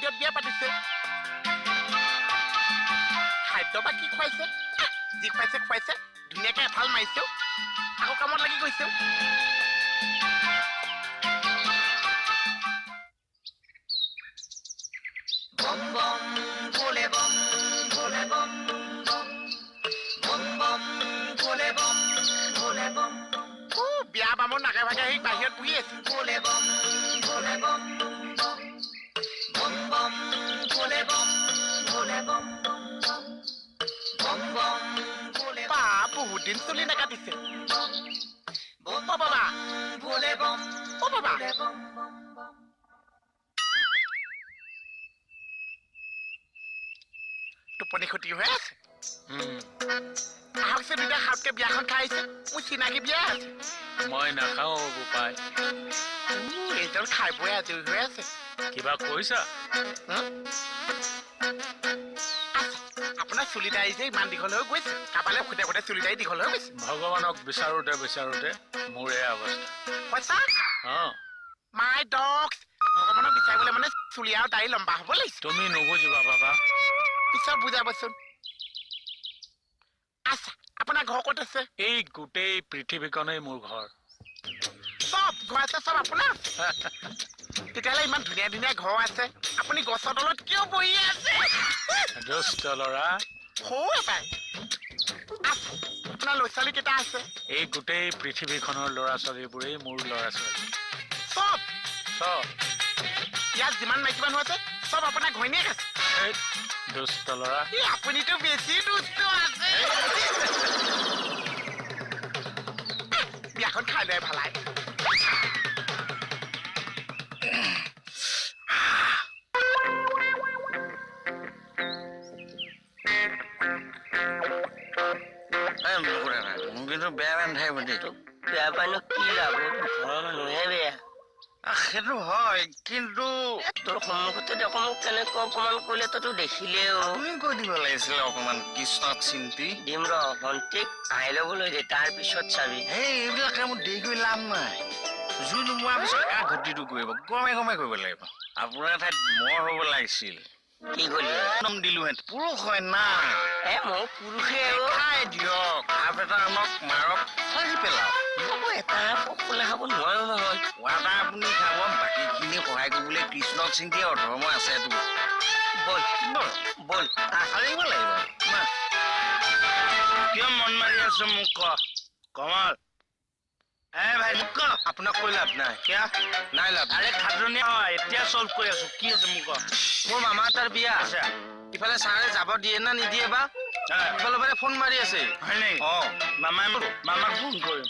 মন্দিৰত বিয়া পাতিছে খাদ্য বা কি খুৱাইছে যি খুৱাইছে ধুনীয়াকে এফাল মাৰিছেও আকৌ কামত লাগি গৈছেও বম বম ভোলে বম ভোলে বম বম বম ভোলে বম ভোলে বম বিয়া বামত নাকে ভাগে আহি বাহিৰত বহি আছে ভোলে বম ভোলে বম বম বম ভোলে বম ভোলে বম বম বম ভোলে বা বহুত দিন চুলি নাকাটিছে বম বাবা ভোলে বম বাবা ভোলে বম বম বম টোপনি ক্ষতি হৈ আছে আহকচোন দুটা খাওঁতকে বিয়াখন খাই আহিছে মোৰ চিনাকি বিয়া আছে মই নাখাওঁ বোপাই এইজন খাই বৈ আজৰি হৈ আছে কিবা কৈছা আপোনাৰ চুলি দাড়ি যে ইমান দীঘল হৈ গৈছে কাবালে ফুটে ফুটে চুলি দাড়ি দীঘল হৈ গৈছে ভগৱানক বিচাৰোতে মোৰ এই অৱস্থা পইচা অঁ মাই ডগছ ভগৱানক বিচাৰিবলৈ মানে চুলি আৰু দাড়ি লম্বা হ'ব লাগিছে তুমি নুবুজিবা বাবা পিছত বুজাবচোন আচ্ছা আপোনাৰ ঘৰ ক'ত আছে এই গোটেই পৃথিৱীখনেই মোৰ ঘৰ চব ঘৰ আছে চব আপোনাৰ তেতিয়াহ'লে ইমান ধুনীয়া ধুনীয়া ঘৰ আছে আপুনি গছৰ তলত কিয় বহি আছে দুষ্ট ল'ৰা সৌ এপাই আচ্ছা আপোনাৰ ল'ৰা ছোৱালী কেইটা আছে এই গোটেই পৃথিৱীখনৰ ল'ৰা ছোৱালীবোৰেই মোৰ ল'ৰা ছোৱালী চব চব ইয়াত যিমান মাইকী মানুহ আছে চব আপোনাৰ ঘৈণীয়েক আছে এই দুষ্ট ল'ৰা আপুনিতো বেছি দুষ্ট আছে বিয়াখন খাই লৈ ভালাই মোৰ কিন্তু বেয়া ৰান্ধাই বুলি বেয়া পাইনো কি লাভ ঘৰৰ মানুহে বেয়া সেইটো হয় কিন্তু তোৰ সন্মুখতে দেখো মোক কেনেকৈ অপমান কৰিলে তইতো দেখিলেও তুমি কৈ দিব লাগিছিলে অকমান কৃষ্ণক চিন্তি দিম ৰ ভণ্টিক আহি ল'বলৈ দে তাৰ পিছত চাবি এই এইবিলাক কামত দেৰি কৰি লাভ নাই জুই নোমোৱাৰ পিছত কাৰ ঘটিটো কৰিব গমে গমে কৰিব লাগিব আপোনাৰ ঠাইত মই হ'ব লাগিছিল কি কৰিলি নাম দিলোহেঁত পুৰুষ হয় না মই পুৰুষে খাই দিয়ক আপ এটা আনক মাৰক চাহি পেলাওক এটা পকলে খাব নোৱাৰো নহয় ৱাটা আপুনি খাব বাকীখিনি সহায় কৰিবলৈ কৃষ্ণক চিন্তি অধৰ্ম আছে বল বল হাৰিব লাগিব কিয় মন মাৰি আছো মোক কমল ভাই মোক আপোনাক কৈ লাভ নাই কিয় নাই লাভ আৰে খাটনি হয় এতিয়া চল্ভ কৰি আছো কি আছে মোক মোৰ মামা তাৰ বিয়া আছে ইফালে ছাৰে যাব দিয়ে না নিদিয়ে বা ইফালে বাৰে ফোন মাৰি আছে হয় নেকি মামাক ফোন কৰিম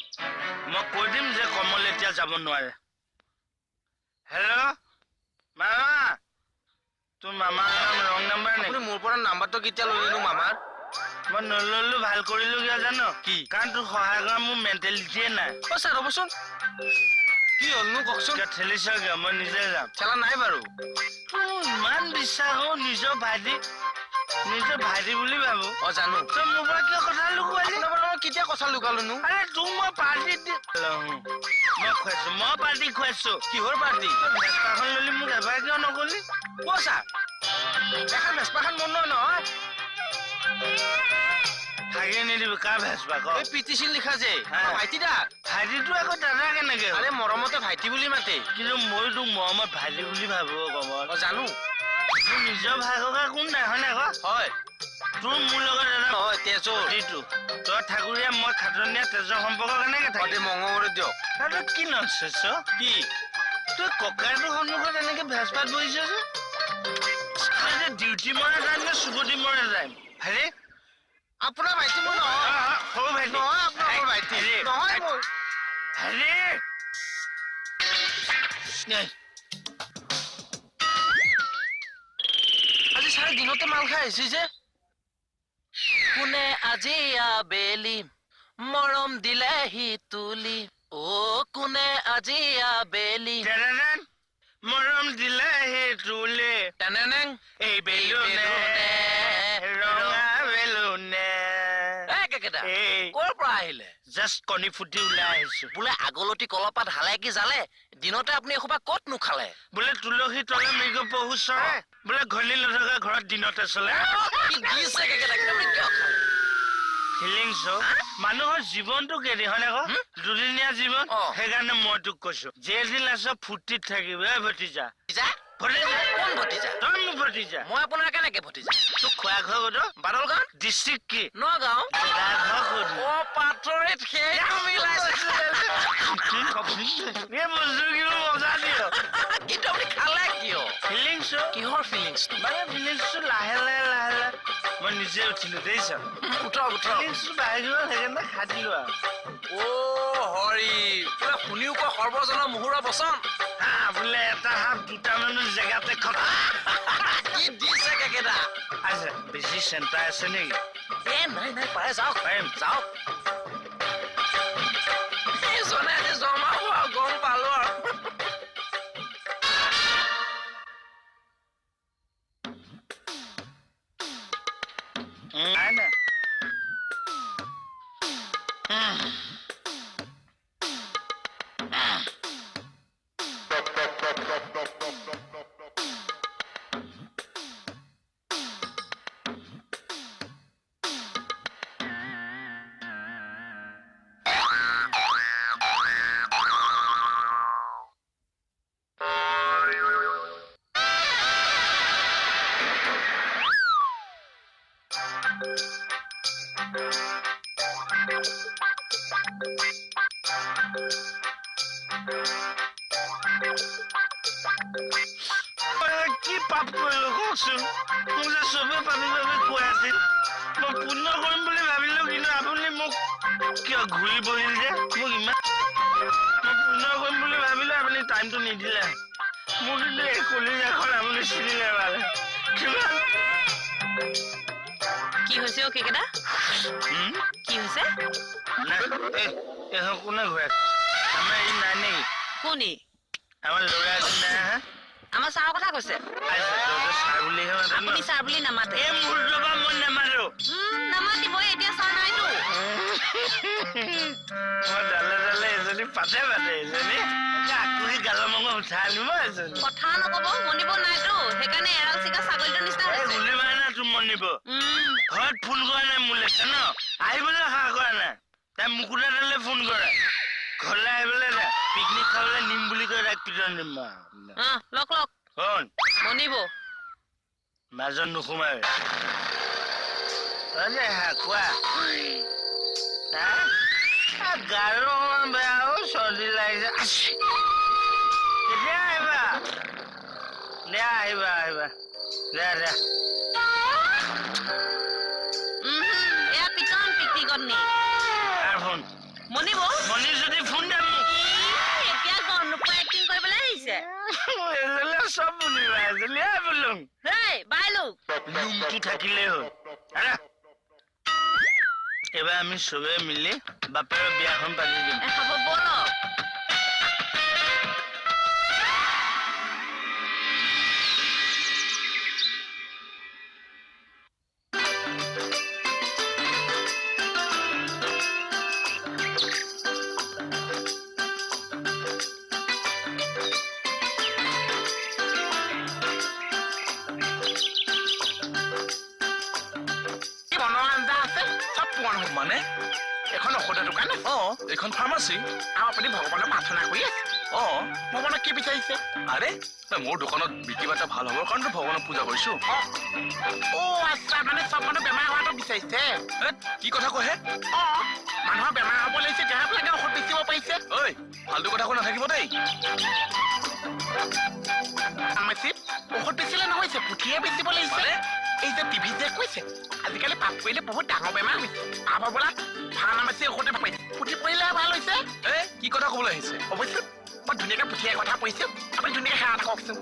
মই কৈ দিম যে কমল এতিয়া যাব নোৱাৰে হেল্ল' মামা তোৰ মামাৰ নাম ৰং নাম্বাৰ নেকি মোৰ পৰা নাম্বাৰটো কেতিয়া ললিনো মামাৰ মই নললো ভাল কৰিলো কিয় জানো কি কাৰণ তোৰ সহায় কৰা মোৰ মেণ্টেলিটিয়ে নাই ছাৰ ৰ'বচোন কি হ'লনো কওকচোন ঠেলিছ কিয় মই নিজে যাম ঠেলা নাই বাৰু ইমান বিশ্বাস হ'ল নিজৰ ভাইটি বুলি ভাবো জানো তই মোৰ পৰা কিয় কথা লুকুৱালি মই কেতিয়া কথা লুকালোনো আৰে তোক মই পাৰ্টি মই পাৰ্টি খুৱাইছো কিহৰ পাৰ্টি ভেস্পাখন ললি মোক এবাৰ কিয় নকলি কৈছা এখন ভেস্পাখন মন নহয় ভাগিয়ে নিদিবি কাৰ ভেস্পা পিটিছিল লিখা যে ভাইটি দা ভাইটিটো আকৌ দাদা কেনেকে আৰে মৰমতে ভাইটি বুলি মাতে কিন্তু মই তোক মৰমত ভাইটি বুলি ভাবো কমল জানো তোৰ নিজৰ ভাই ককা কোন নাই হয় নাই হয় তোৰ মোৰ লগত দাদা হয় তেজৰ তই ঠাকুৰীয়া মই খাটনীয়া তেজৰ সম্পৰ্ক কেনেকে থাকে মঙগলত দিয়ক তই কি নচেছ কি তই ককাইটোৰ সন্মুখত এনেকে ভেস্পাত বহিছ যে ডিউটি মৰা টাইম নে চুবতি মৰা টাইম হেৰি আপোনাৰ ভাইটি মোৰ নহয় সৰু ভাইটি নহয় আপোনাৰ ভাইটি নহয় মোৰ হেৰি আজি চাৰে দিনতে মাল খাই আহিছে যে কোনে আজি আবেলি মৰম দিলেহি তুলি কোনে আজি আবেলি মৰম দিলেহি তুলি এই বেলুনে ৰঙা বেলুনে ক'ৰ পৰা আহিলে জাষ্ট কণী ফুটি ওলাই আহিছো বোলে আগলতি কলপাত হালে কি জালে দিনতে আপুনি এসোপা ক'ত নুখালে বোলে তুলসী তলে মৃগ পহু চৰে বোলে ঘলি নথকা ঘৰত দিনতে চলে কি দিছে কেকেটা আপুনি কিয় খালে ফিলিংছ মানুহৰ জীৱনটো কেদি হয়নে ক দুদিনীয়া জীৱন সেইকাৰণে মই তোক কৈছো যেদিন আছ ফুৰ্তিত থাকিব ভতিজা কোন ভতিজা তই মোৰ ভতিজা মই আপোনাৰ কেনেকে ভতিজা তোক খোৱা ঘৰ ক'ত বাদলগাঁও ডিষ্ট্ৰিক্ট কি নগাঁও ঘৰ ক'ত অ পাটৰিত সেইটো মিলাইছে এই বস্তু কিবা মজা দিয় কিন্তু আপুনি খালে কিয় ফিলিংছ কিহৰ ফিলিংছ মানে ফিলিংছটো লাহে লাহে মই নিজে উঠিলো দেখিছ উঠক ফিলিংছটো বাঢ়ি গ'ল সেইকাৰণে খাই দিলো আৰু অ হৰি বোলে শুনিও কয় সৰ্বজনৰ মুহুৰৰ বচন বোলে এটা হাত দুটা মানুহ জেগাতে খটা কি দিছে কেকেটা আছে বেছি চেণ্টাৰ আছে নেকি নাই পাৰে যাওক পাৰিম যাওক এইজনে আজি জমা হোৱা গম পালো আৰু নাই নাই কি পাপ কৰিলো কওকচোন মোক যে চবে পাপি পাপি কৈ আছিল মই পুণ্য কৰিম বুলি ভাবিলো কিন্তু আপুনি মোক কিয় ঘূৰি বহিল যে মোক ইমান মই পুণ্য কৰিম বুলি ভাবিলো আপুনি টাইমটো নিদিলে মোক কিন্তু এই কলিজাখন আপুনি চিনিলে মানে কিমান কি হৈছে অ কেকেটা কি হৈছে কোনে ঘূৰাই আমাৰ এই নাই নেকি কোনি আমাৰ ল'ৰা এজন নাই হা আমাৰ ছাৰৰ কথা কৈছে ছাৰ বুলিহে আপুনি ছাৰ বুলি নামাতে এই মুহূৰ্তৰ পৰা মই নামাৰো নামাতিবই এতিয়া ছাৰ নাইতো মই ডালে ডালে এজনী পাতে এজনী আকুৰি গালৰ মঙহ উঠাই আনিব এজনী কথা নকব মনিব নাইতো সেইকাৰণে এৰাল চিকা ছাগলীটোৰ নিচিনা হৈছে গুলি মাৰে না তোৰ মনিব ঘৰত ফোন কৰা নাই মোলে ন আহিবলৈ সাহ কৰা নাই তাই মুকুতা ডালে ফোন কৰে ঘৰলৈ আহিবলৈ নাই পিকনিক খাবলৈ নিম বুলি কৈ তাক পিটন দিম লক লক শুন মনিব মাজত নোসোমাবে কোৱা গাৰো বেয়াও চৰ্দি লাগিছে কেতিয়া আহিবা দে আহিবা দে এয়া পিটন পিকনিকত নি ফোন মনিব মনি যদি ফোন দে মোক এতিয়া গম নোপোৱা এক্টিং কৰিবলৈ আহিছে চব বুলিবা এজনী বোলো বাইলো লুমটো থাকিলেই হ'ল এবাৰ আমি চবে মিলি বাপেৰৰ বিয়াখন পাতি দিম হ'ব বলক মানে এখন ঔষধৰ দোকান এইখন ফাৰ্মাচী আৰু আপুনি ভগৱানক প্ৰাৰ্থনা কৰি আছে ভগৱানক কি বিচাৰিছে আৰে মোৰ দোকানত বিক্ৰী বাটা ভাল হ'বৰ কাৰণে ভগৱানক পূজা কৰিছো আচ্ছা মানে চব মানুহ বেমাৰ হোৱাটো বিচাৰিছে কি কথা কয় মানুহৰ বেমাৰ হ'ব লাগিছে দেহাত লাগে ঔষধ বেচিব পাৰিছে ঐ ফাল্টু কথা কৈ নাথাকিব দেই ফাৰ্মাচীত ঔষধ বেচিলে নহৈছে পুথিহে বেচিব লাগিছে এই যে টিভি যে কৈছে আজিকালি পাপ কৰিলে বহুত ডাঙৰ বেমাৰ হৈছে বোলা ফাৰ্মাচী ঔষধে পাইছে পুথি পঢ়িলে ভাল হৈছে কি কথা ক'বলৈ আহিছে অৱশ্যে মই ধুনীয়াকে পুথিয়ে কথা কৈছো আপুনি ধুনীয়াকে সেৱা এটা কওকচোন